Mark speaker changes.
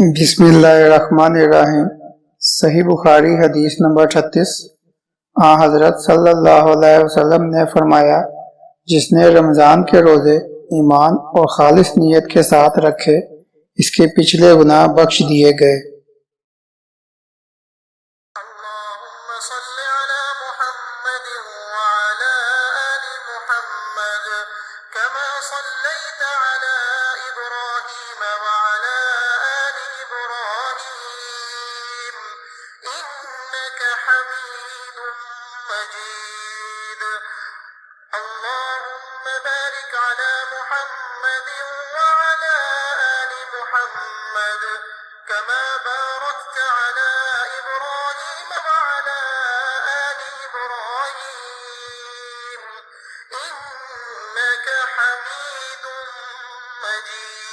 Speaker 1: بسم اللہ الرحمن الرحیم۔ صحیح بخاری حدیث نمبر 38۔ حضرت صلی اللہ علیہ وسلم نے فرمایا، جس نے رمضان کے روزے ایمان اور خالص نیت کے ساتھ رکھے، اس کے پچھلے گناہ بخش دیے گئے۔
Speaker 2: حميد مجيد